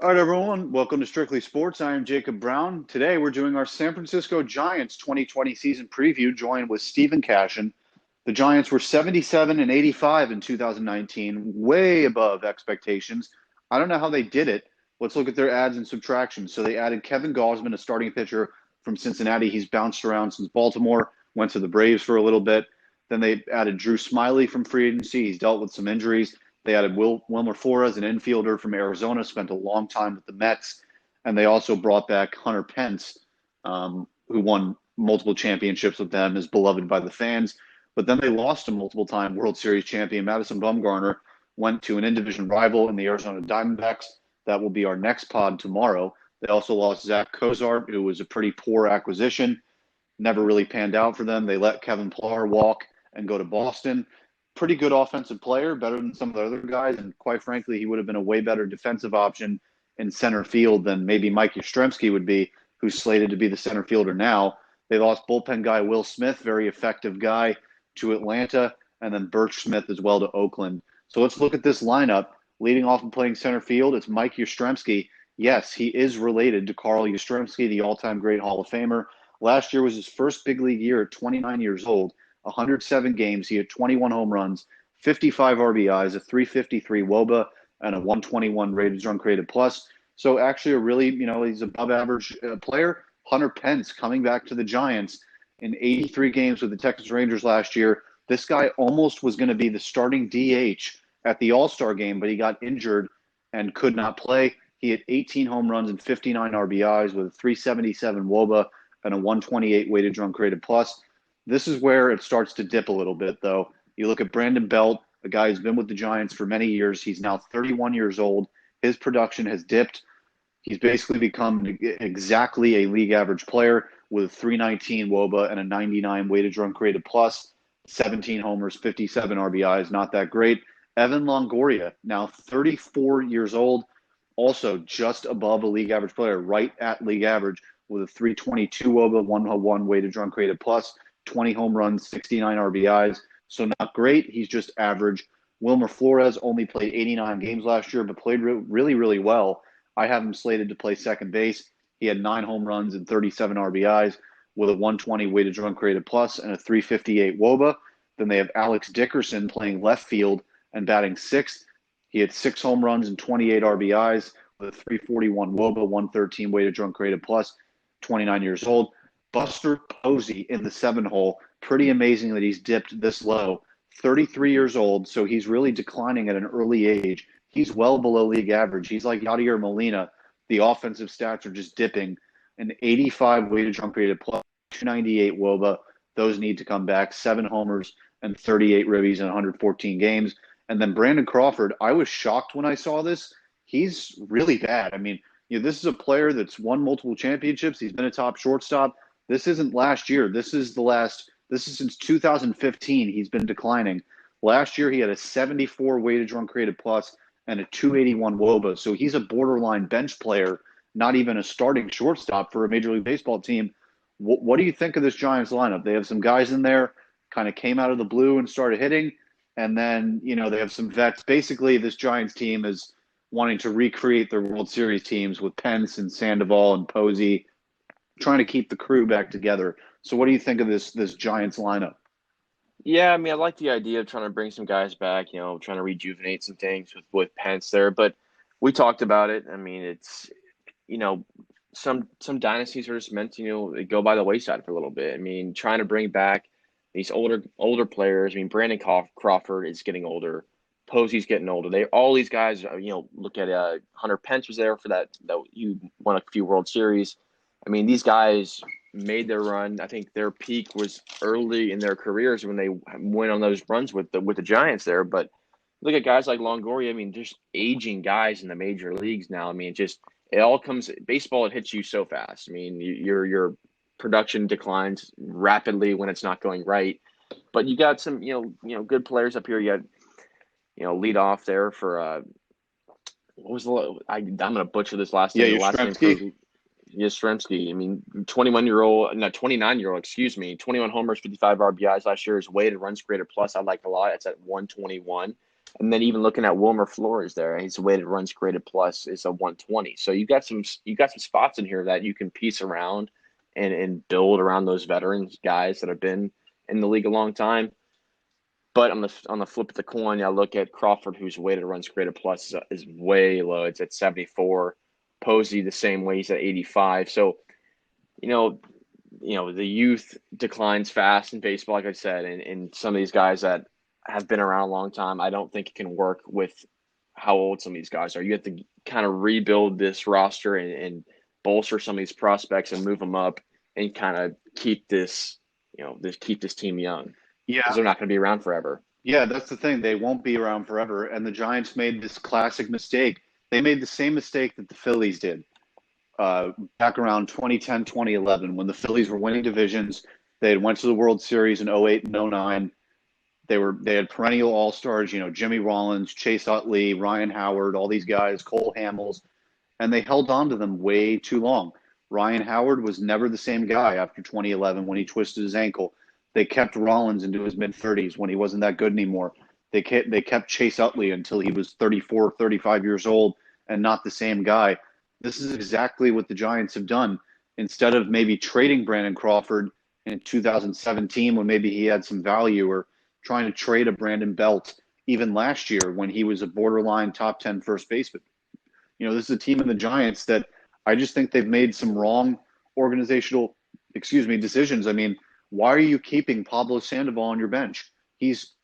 All right, everyone. Welcome to Strictly Sports. I am Jacob Brown. Today, we're doing our San Francisco Giants 2020 season preview, joined with Stephen Cashin. The Giants were 77 and 85 in 2019, way above expectations. I don't know how they did it. Let's look at their adds and subtractions. So they added Kevin Gausman, a starting pitcher from Cincinnati. He's bounced around since Baltimore, went to the Braves for a little bit. Then they added Drew Smiley from free agency. He's dealt with some injuries. They added Wilmer Flores, an infielder from Arizona, spent a long time with the Mets. And they also brought back Hunter Pence, who won multiple championships with them, is beloved by the fans. But then they lost a multiple-time World Series champion. Madison Bumgarner went to an in-division rival in the Arizona Diamondbacks. That will be our next pod tomorrow. They also lost Zach Cozart, who was a pretty poor acquisition. Never really panned out for them. They let Kevin Pillar walk and go to Boston. Pretty good offensive player, better than some of the other guys. And quite frankly, he would have been a way better defensive option in center field than maybe Mike Yastrzemski would be, who's slated to be the center fielder now. They lost bullpen guy Will Smith, very effective guy, to Atlanta, and then Birch Smith as well to Oakland. So let's look at this lineup. Leading off and playing center field, it's Mike Yastrzemski. Yes, he is related to Carl Yastrzemski, the all-time great Hall of Famer. Last year was his first big league year at 29 years old. 107 games. He had 21 home runs, 55 RBIs, a 353 WOBA, and a 121 rated run created plus. So actually a really, he's above average player. Hunter Pence coming back to the Giants in 83 games with the Texas Rangers last year. This guy almost was going to be the starting DH at the All-Star game, but he got injured and could not play. He had 18 home runs and 59 RBIs with a 377 WOBA and a 128 weighted run created plus. This is where it starts to dip a little bit, though. You look at Brandon Belt, a guy who's been with the Giants for many years. He's now 31 years old. His production has dipped. He's basically become exactly a league average player with a 319 WOBA and a 99 weighted run created plus, 17 homers, 57 RBIs. Not that great. Evan Longoria, now 34 years old, also just above a league average player, right at league average with a 322 WOBA, 101 weighted run created plus, 20 home runs, 69 RBIs. So not great. He's just average. Wilmer Flores only played 89 games last year, but played really, really well. I have him slated to play second base. He had 9 home runs and 37 RBIs with a 120 weighted run created plus and a 358 WOBA. Then they have Alex Dickerson playing left field and batting sixth. He had 6 home runs and 28 RBIs with a 341 WOBA, 113 weighted run created plus, 29 years old. Buster Posey in the 7 hole. Pretty amazing that he's dipped this low. 33 years old, so he's really declining at an early age. He's well below league average. He's like Yadier Molina. The offensive stats are just dipping. An 85 weighted run created plus, 298 WOBA. Those need to come back. 7 homers and 38 ribbies in 114 games. And then Brandon Crawford, I was shocked when I saw this. He's really bad. I mean, this is a player that's won multiple championships. He's been a top shortstop. This isn't last year. This is since 2015. He's been declining. Last year, he had a 74 weighted run created plus and a 281 WOBA. So he's a borderline bench player, not even a starting shortstop for a Major League Baseball team. What do you think of this Giants lineup? They have some guys in there, kind of came out of the blue and started hitting. And then, they have some vets. Basically, this Giants team is wanting to recreate their World Series teams with Pence and Sandoval and Posey, trying to keep the crew back together. So what do you think of this Giants lineup? Yeah, I mean, I like the idea of trying to bring some guys back, trying to rejuvenate some things with Pence there. But we talked about it. I mean, it's, you know, some dynasties are just meant to, go by the wayside for a little bit. I mean, trying to bring back these older players. I mean, Brandon Crawford is getting older. Posey's getting older. All these guys, look at Hunter Pence was there for that you won a few World Series. I mean, these guys made their run. I think their peak was early in their careers when they went on those runs with the Giants there. But look at guys like Longoria. I mean, just aging guys in the major leagues now. I mean, it all comes baseball. It hits you so fast. I mean, your production declines rapidly when it's not going right. But you got some good players up here. You had lead off there for what was I'm gonna butcher this last Yeah, name. The last name Yastrzemski. for Yastrzemski. I mean, 29-year-old, excuse me, 21 homers, 55 RBIs last year. His weighted runs created plus I like a lot. It's at 121. And then even looking at Wilmer Flores there, his weighted runs created plus is a 120. So you got some spots in here that you can piece around and build around those veterans guys that have been in the league a long time. But on the flip of the coin, I look at Crawford, whose weighted runs created plus is way low. It's at 74. Posey the same way, he's at 85. So you know, the youth declines fast in baseball, like I said, and some of these guys that have been around a long time, I don't think it can work with how old some of these guys are. You have to kind of rebuild this roster and bolster some of these prospects and move them up and kind of keep this team young because Yeah, they're not going to be around forever. yeah, that's the thing. They won't be around forever. And the Giants made this classic mistake. They made the same mistake that the Phillies did back around 2010, 2011, when the Phillies were winning divisions. They had went to the World Series in '08 and '09. They had perennial all stars, Jimmy Rollins, Chase Utley, Ryan Howard, all these guys, Cole Hamels, and they held on to them way too long. Ryan Howard was never the same guy after 2011 when he twisted his ankle. They kept Rollins into his mid 30s when he wasn't that good anymore. They kept Chase Utley until he was 34, 35 years old and not the same guy. This is exactly what the Giants have done. Instead of maybe trading Brandon Crawford in 2017 when maybe he had some value, or trying to trade a Brandon Belt even last year when he was a borderline top 10 first baseman. This is a team in the Giants that I just think they've made some wrong organizational, decisions. I mean, why are you keeping Pablo Sandoval on your bench? He's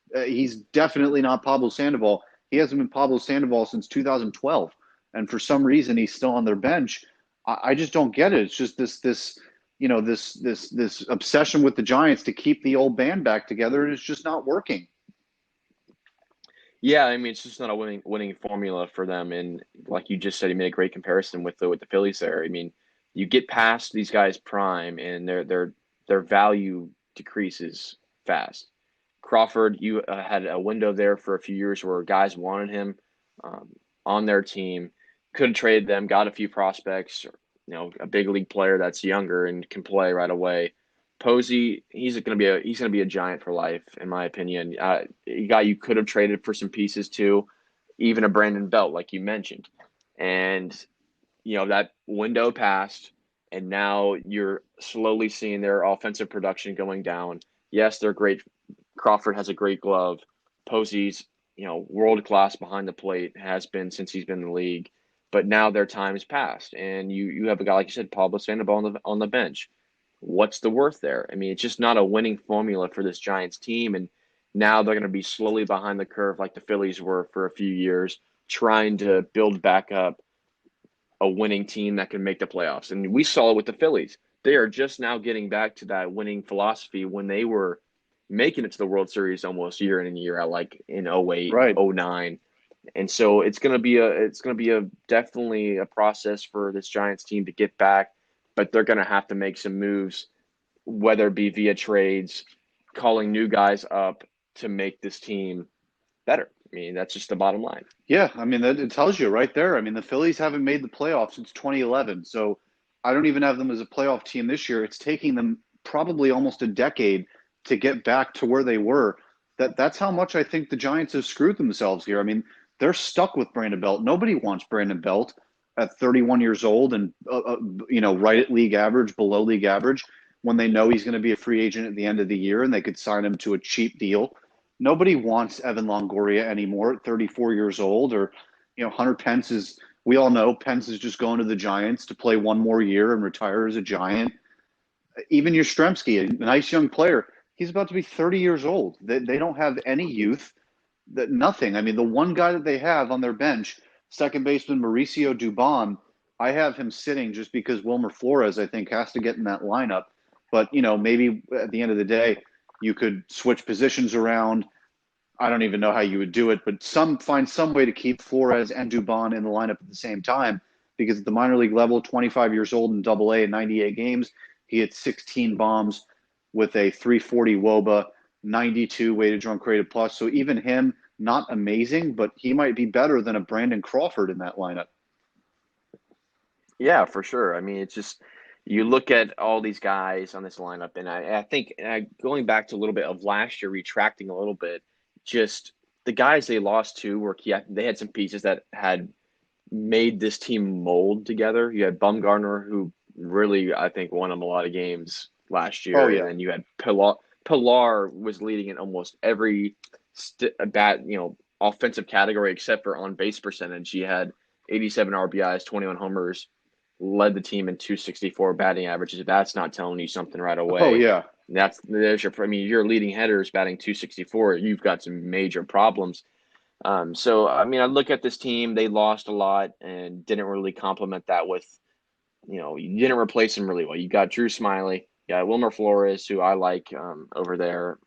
definitely not Pablo Sandoval. He hasn't been Pablo Sandoval since 2012, and for some reason he's still on their bench. I just don't get it. It's just this obsession with the Giants to keep the old band back together, and it's just not working. Yeah, I mean it's just not a winning formula for them. And like you just said, you made a great comparison with the Phillies there. I mean, you get past these guys' prime, and their value decreases fast. Crawford, you had a window there for a few years where guys wanted him um, on their team, could have traded them, got a few prospects, a big league player that's younger and can play right away. Posey, he's gonna be a giant for life, in my opinion. A guy you could have traded for some pieces too, even a Brandon Belt, like you mentioned, and that window passed, and now you're slowly seeing their offensive production going down. Yes, they're great. Crawford has a great glove. Posey's, world class behind the plate, has been since he's been in the league. But now their time has passed, and you have a guy like you said, Pablo Sandoval on the bench. What's the worth there? I mean, it's just not a winning formula for this Giants team, and now they're going to be slowly behind the curve like the Phillies were for a few years, trying to build back up a winning team that can make the playoffs. And we saw it with the Phillies. They are just now getting back to that winning philosophy when they were making it to the World Series almost year in and year out, like in '08, Right. '09. And so it's gonna be a definitely a process for this Giants team to get back, but they're gonna have to make some moves, whether it be via trades, calling new guys up to make this team better. I mean, that's just the bottom line. Yeah, I mean that it tells you right there. I mean the Phillies haven't made the playoffs since 2011, so I don't even have them as a playoff team this year. It's taking them probably almost a decade to get back to where they were. That's how much I think the Giants have screwed themselves here. I mean, they're stuck with Brandon Belt. Nobody wants Brandon Belt at 31 years old and right at league average, below league average, when they know he's going to be a free agent at the end of the year and they could sign him to a cheap deal. Nobody wants Evan Longoria anymore at 34 years old, or Hunter Pence is. We all know Pence is just going to the Giants to play one more year and retire as a Giant. Even Yastrzemski, a nice young player, he's about to be 30 years old. They don't have any youth. That nothing. I mean, the one guy that they have on their bench, second baseman Mauricio Dubon, I have him sitting just because Wilmer Flores, I think, has to get in that lineup. But maybe at the end of the day, you could switch positions around. I don't even know how you would do it, but find some way to keep Flores and Dubon in the lineup at the same time, because at the minor league level, 25 years old in Double A in 98 games, he hit 16 bombs with a 340 WOBA, 92 weighted run created plus. So even him, not amazing, but he might be better than a Brandon Crawford in that lineup. Yeah, for sure. I mean, it's just you look at all these guys on this lineup, and I think going back to a little bit of last year, retracting a little bit, just the guys they lost to were key. They had some pieces that had made this team mold together. You had Bumgarner, who really, I think, won them a lot of games last Oh year, and yeah. then you had Pilar. Pilar was leading in almost every offensive category except for on base percentage. He had 87 RBIs, 21 homers, led the team in 264 batting averages. If that's not telling you something right Oh away, yeah. your leading hitters batting 264. You've got some major problems. I look at this team. They lost a lot and didn't really complement that with, you didn't replace them really well. You got Drew Smiley, you got Wilmer Flores, who I like over there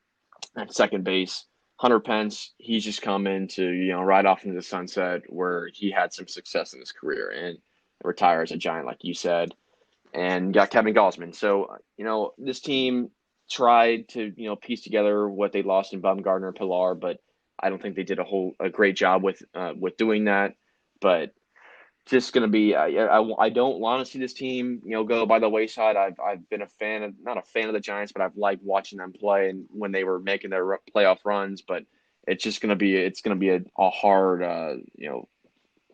at second base. Hunter Pence, he's just coming to, ride off into the sunset where he had some success in his career and retire as a Giant, like you said. And got Kevin Gausman. So, this team tried to, piece together what they lost in Bumgarner and Pilar, but I don't think they did a great job with doing that. But just going to be, I don't want to see this team, go by the wayside. I've been a fan of, not a fan of the Giants, but I've liked watching them play and when they were making their playoff runs. But it's going to be a hard,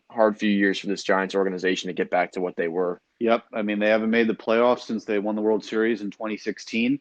hard few years for this Giants organization to get back to what they were. Yep. I mean, they haven't made the playoffs since they won the World Series in 2016,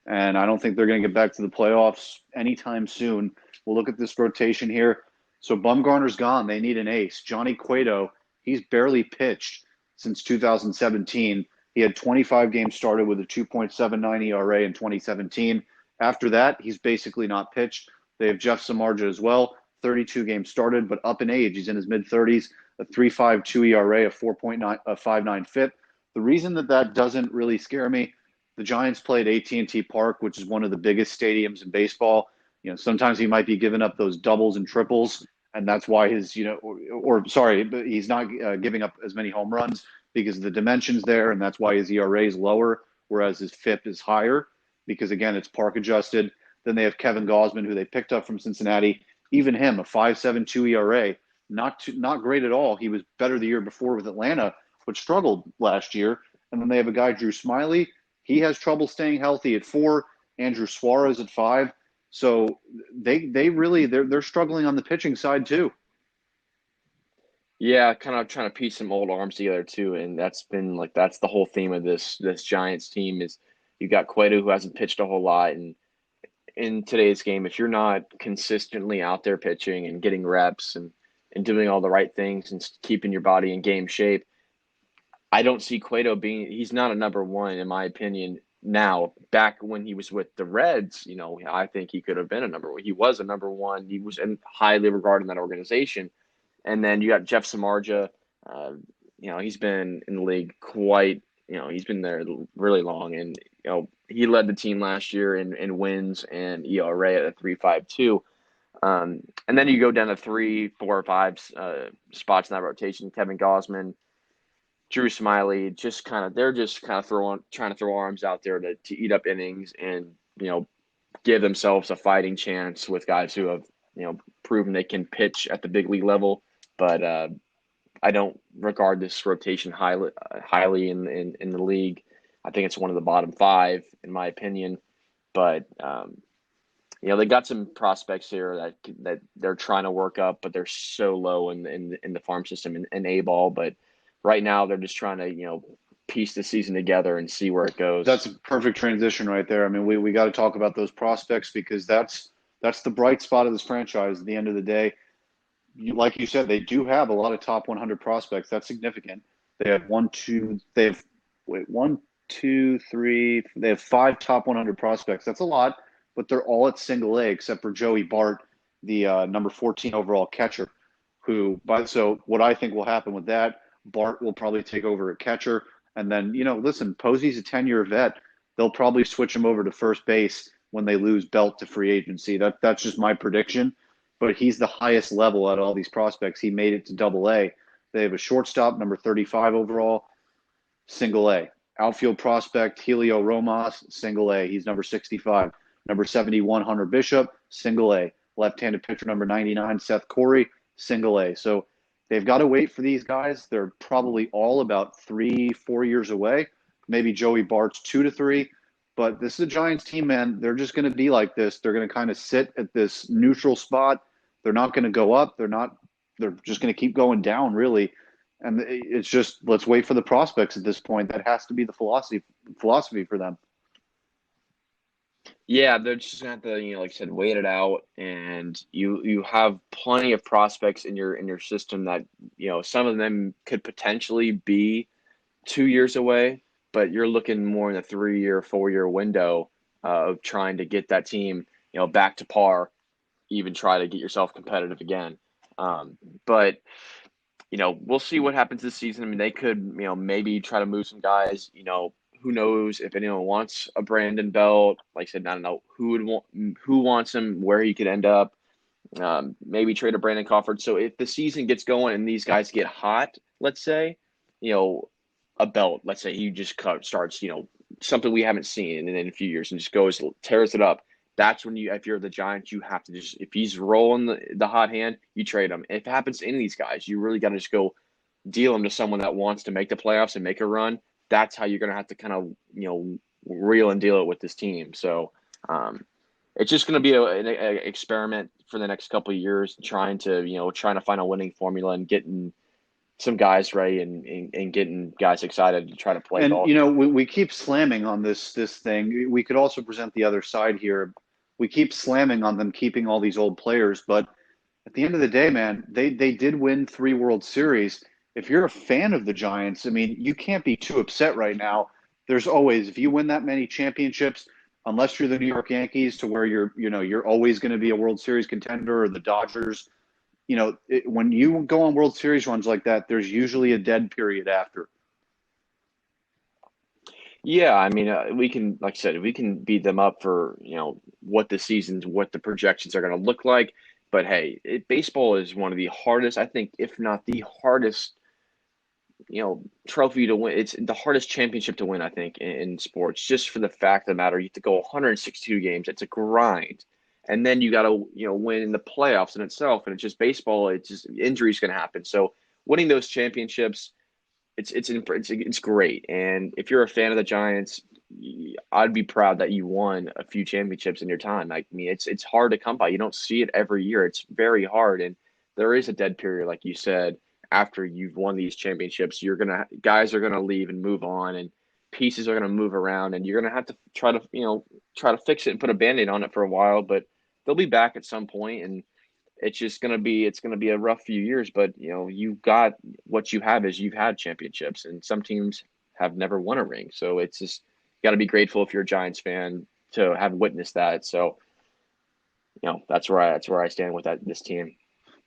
and I don't think they're going to get back to the playoffs anytime soon. We'll look at this rotation here. So Bumgarner's gone. They need an ace. Johnny Cueto, he's barely pitched since 2017. He had 25 games started with a 2.79 ERA in 2017. After that, he's basically not pitched. They have Jeff Samardzija as well, 32 games started, but up in age. He's in his mid 30s, a 3.52 ERA, a 4.59 FIP. The reason that doesn't really scare me, the Giants play at AT&T Park, which is one of the biggest stadiums in baseball. Sometimes he might be giving up those doubles and triples, and that's why but he's not giving up as many home runs because the dimensions there, and that's why his ERA is lower, whereas his FIP is higher because again it's park adjusted. Then they have Kevin Gausman, who they picked up from Cincinnati. Even him, a 5.72 ERA, not great at all. He was better the year before with Atlanta, but struggled last year. And then they have a guy, Drew Smiley. He has trouble staying healthy at 4. Andrew Suarez at 5. So they're struggling on the pitching side too. Yeah, kind of trying to piece some old arms together too, and that's the whole theme of this Giants team is you got Cueto who hasn't pitched a whole lot, and in today's game, if you're not consistently out there pitching and getting reps and doing all the right things and keeping your body in game shape, I don't see Cueto he's not a number one in my opinion. Now, back when he was with the Reds, I think he could have been a number one. He was a number one. He was highly regarded in that organization. And then you got Jeff Samardzija. Uh, he's been in the league he's been there really long. And, he led the team last year in wins and ERA at a 3.52. And then you go down to 3, 4, or 5 spots in that rotation. Kevin Gausman, Drew Smiley, they're just kind of trying to throw arms out there to eat up innings and, give themselves a fighting chance with guys who have, proven they can pitch at the big league level. But I don't regard this rotation highly in the league. I think it's one of the bottom 5 in my opinion. But they got some prospects here that they're trying to work up, but they're so low in the farm system in A ball. But right now they're just trying to piece the season together and see where it goes. That's a perfect transition right there. I mean, we got to talk about those prospects because that's the bright spot of this franchise. At the end of the day, like you said, they do have a lot of top 100 prospects. That's significant. They have they have 5 top 100 prospects. That's a lot, but they're all at single A except for Joey Bart, the number 14 overall catcher. So what I think will happen with that, Bart will probably take over at catcher. And then, listen, Posey's a 10-year vet. They'll probably switch him over to first base when they lose Belt to free agency. That's just my prediction. But he's the highest level out of all these prospects. He made it to Double A. They have a shortstop, number 35 overall, single A. Outfield prospect, Helio Romas, single A. He's number 65. Number 71, Hunter Bishop, single A. Left-handed pitcher, number 99, Seth Corey, single A. So they've got to wait for these guys. They're probably all about 3-4 years away. Maybe Joey Bart's 2 to 3. But this is a Giants team, man. They're just going to be like this. They're going to kind of sit at this neutral spot. They're not going to go up. They're just going to keep going down, really. And it's just let's wait for the prospects at this point. That has to be the philosophy for them. Yeah, they're just gonna have to, like I said, wait it out, and you have plenty of prospects in your system that, some of them could potentially be 2 years away, but you're looking more in a 3 year, 4 year window of trying to get that team, back to par, even try to get yourself competitive again. But we'll see what happens this season. I mean, they could, maybe try to move some guys. Who knows if anyone wants a Brandon Belt? Like I said, I don't know who wants him, where he could end up. Maybe trade a Brandon Crawford. So if the season gets going and these guys get hot, let's say, a Belt, let's say he just starts, something we haven't seen in a few years and just goes, tears it up. That's when if you're the Giants, you have to just, if he's rolling the hot hand, you trade him. If it happens to any of these guys, you really got to just go deal him to someone that wants to make the playoffs and make a run. That's how you're going to have to kind of, reel and deal it with this team. So it's just going to be an experiment for the next couple of years, trying to find a winning formula and getting some guys ready and getting guys excited to try to play And ball. we keep slamming on this thing. We could also present the other side here. We keep slamming on them keeping all these old players, but at the end of the day, man, they did win 3 World Series. If you're a fan of the Giants, I mean, you can't be too upset right now. There's always, if you win that many championships, unless you're the New York Yankees, to where you're always going to be a World Series contender, or the Dodgers. When you go on World Series runs like that, there's usually a dead period after. Yeah, I mean, we can, like I said, we can beat them up for, what the projections are going to look like. But hey, baseball is one of the hardest, I think, if not the hardest, trophy to win. It's the hardest championship to win, I think, in sports, just for the fact of the matter. You have to go 162 games. It's a grind. And then you got to, win in the playoffs in itself. And it's just baseball. It's just injuries going to happen. So winning those championships, it's great. And if you're a fan of the Giants, I'd be proud that you won a few championships in your time. I mean, it's hard to come by. You don't see it every year. It's very hard, and there is a dead period, like you said. After you've won these championships, guys are gonna leave and move on, and pieces are gonna move around, and you're gonna have to try to fix it and put a band-aid on it for a while. But they'll be back at some point, and it's gonna be a rough few years, but you've got what you have is you've had championships, and some teams have never won a ring. So it's just got to be grateful if you're a Giants fan to have witnessed that. So that's where I stand with this team.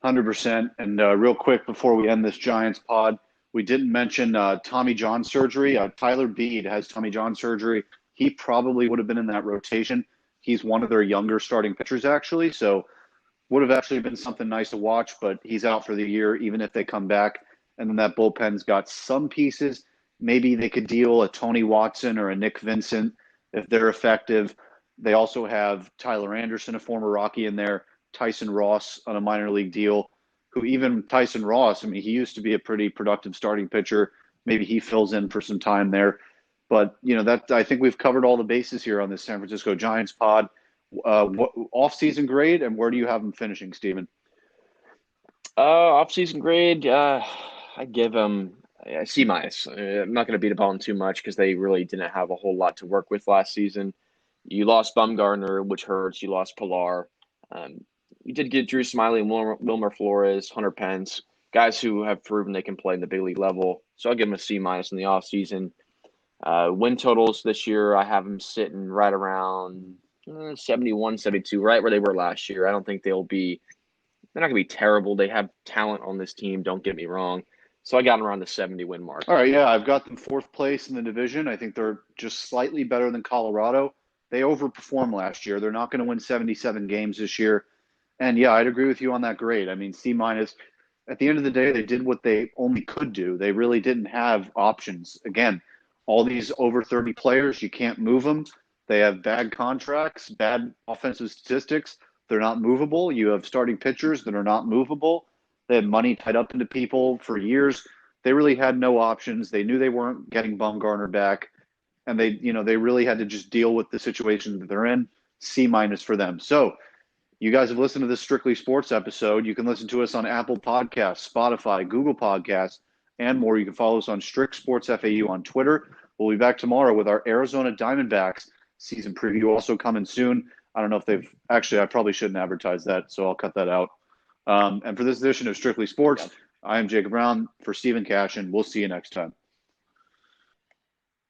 100%. And real quick before we end this Giants pod, we didn't mention Tommy John surgery. Tyler Beede has Tommy John surgery. He probably would have been in that rotation. He's one of their younger starting pitchers, actually. So would have actually been something nice to watch, but he's out for the year, even if they come back. And then that bullpen's got some pieces. Maybe they could deal a Tony Watson or a Nick Vincent if they're effective. They also have Tyler Anderson, a former Rocky, in there, Tyson Ross on a minor league deal, who even Tyson Ross, I mean, he used to be a pretty productive starting pitcher. Maybe he fills in for some time there. But, I think we've covered all the bases here on this San Francisco Giants pod. What off-season grade, and where do you have them finishing, Steven? Off-season grade, I give them a C minus. I'm not going to beat up on them too much because they really didn't have a whole lot to work with last season. You lost Bumgarner, which hurts. You lost Pilar. You did get Drew Smiley and Wilmer Flores, Hunter Pence, guys who have proven they can play in the big league level. So I'll give them a C minus in the offseason. Win totals this year, I have them sitting right around 71, 72, right where they were last year. I don't think they're not going to be terrible. They have talent on this team, don't get me wrong. So I got them around the 70 win mark. All right, yeah, I've got them fourth place in the division. I think they're just slightly better than Colorado. They overperformed last year. They're not going to win 77 games this year. And yeah, I'd agree with you on that grade. I mean, C minus. At the end of the day, they did what they only could do. They really didn't have options. Again, all these over 30 players, you can't move them. They have bad contracts, bad offensive statistics. They're not movable. You have starting pitchers that are not movable. They had money tied up into people for years. They really had no options. They knew they weren't getting Bumgarner back, and they really had to just deal with the situation that they're in. C minus for them. So You guys have listened to this Strictly Sports episode. You can listen to us on Apple Podcasts, Spotify, Google Podcasts, and more. You can follow us on Strict Sports FAU on Twitter. We'll be back tomorrow with our Arizona Diamondbacks season preview also coming soon. I don't know if they've actually, I probably shouldn't advertise that, so I'll cut that out. And for this edition of Strictly Sports, I am Jacob Brown for Stephen Cashin. We'll see you next time.